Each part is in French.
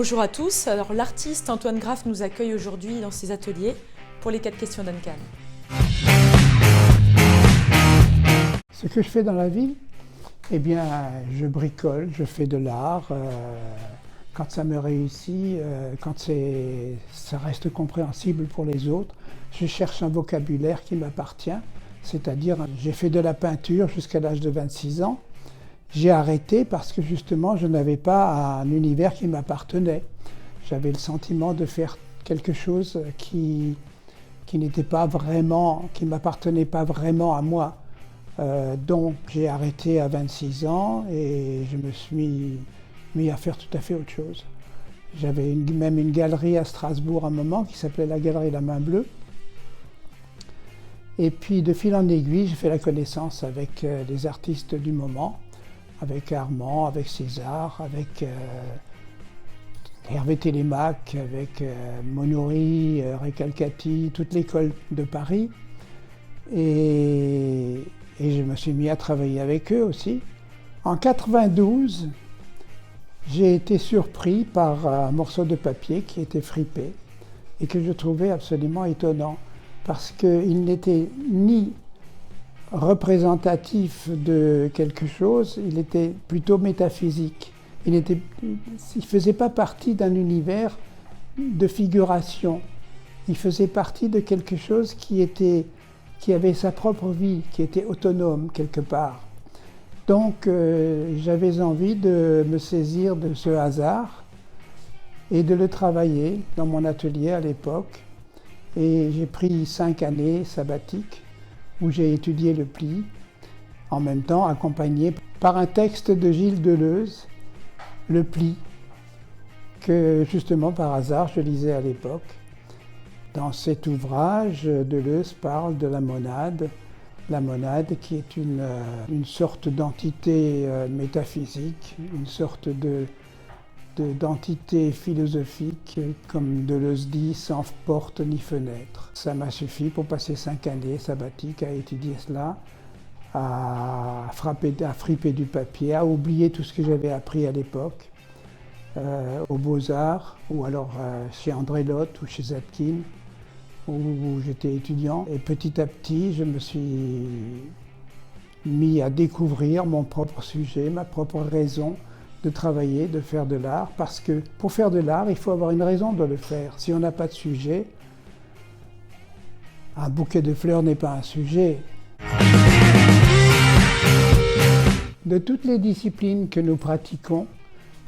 Bonjour à tous. Alors, l'artiste Antoine Graff nous accueille aujourd'hui dans ses ateliers pour les 4 questions d'Ancan. Ce que je fais dans la vie, eh bien, je bricole, je fais de l'art. Quand ça me réussit, quand ça reste compréhensible pour les autres, je cherche un vocabulaire qui m'appartient. C'est-à-dire, j'ai fait de la peinture jusqu'à l'âge de 26 ans. J'ai arrêté parce que justement, je n'avais pas un univers qui m'appartenait. J'avais le sentiment de faire quelque chose qui n'était pas vraiment, qui m'appartenait pas vraiment à moi. Donc j'ai arrêté à 26 ans et je me suis mis à faire tout à fait autre chose. J'avais même une galerie à Strasbourg à un moment qui s'appelait la Galerie La Main Bleue. Et puis de fil en aiguille, j'ai fait la connaissance avec les artistes du moment, avec Armand, avec César, avec Hervé Télémaque, avec Monori, Recalcati, toute l'école de Paris. Et je me suis mis à travailler avec eux aussi. En 92, j'ai été surpris par un morceau de papier qui était fripé et que je trouvais absolument étonnant parce qu'il n'était ni représentatif de quelque chose, il était plutôt métaphysique. Il ne faisait pas partie d'un univers de figuration. Il faisait partie de quelque chose qui avait sa propre vie, qui était autonome quelque part. Donc j'avais envie de me saisir de ce hasard et de le travailler dans mon atelier à l'époque. Et j'ai pris 5 années sabbatiques où j'ai étudié le pli, en même temps accompagné par un texte de Gilles Deleuze, le pli, que justement par hasard je lisais à l'époque. Dans cet ouvrage, Deleuze parle de la monade qui est une sorte d'entité métaphysique, une sorte d'entité philosophique, comme Deleuze dit, sans porte ni fenêtre. Ça m'a suffi pour passer 5 années sabbatiques à étudier cela, à friper du papier, à oublier tout ce que j'avais appris à l'époque, aux Beaux-Arts, ou alors chez André Lotte ou chez Zadkine, où j'étais étudiant. Et petit à petit, je me suis mis à découvrir mon propre sujet, ma propre raison de travailler, de faire de l'art, parce que pour faire de l'art, il faut avoir une raison de le faire. Si on n'a pas de sujet, un bouquet de fleurs n'est pas un sujet. De toutes les disciplines que nous pratiquons,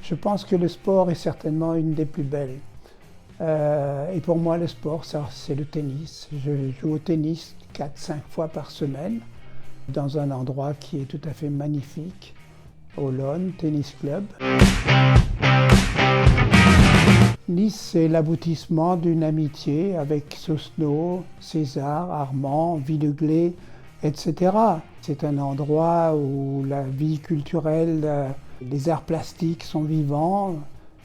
je pense que le sport est certainement une des plus belles. Et pour moi, le sport, c'est le tennis. Je joue au tennis 4-5 fois par semaine, dans un endroit qui est tout à fait magnifique, au Lawn Tennis Club. Nice, c'est l'aboutissement d'une amitié avec Sosno, César, Armand, Villeglé, etc. C'est un endroit où la vie culturelle, les arts plastiques sont vivants.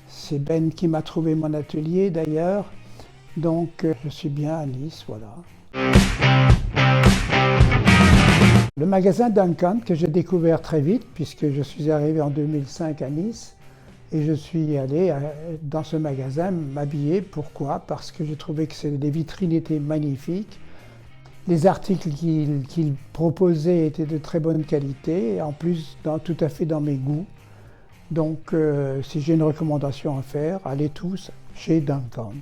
C'est Ben qui m'a trouvé mon atelier d'ailleurs. Donc je suis bien à Nice, voilà. Le magasin Duncan, que j'ai découvert très vite, puisque je suis arrivé en 2005 à Nice, et je suis allé dans ce magasin m'habiller. Pourquoi? Parce que j'ai trouvé que les vitrines étaient magnifiques, les articles qu'il proposait étaient de très bonne qualité, et en plus tout à fait dans mes goûts. Donc si j'ai une recommandation à faire, allez tous chez Duncan.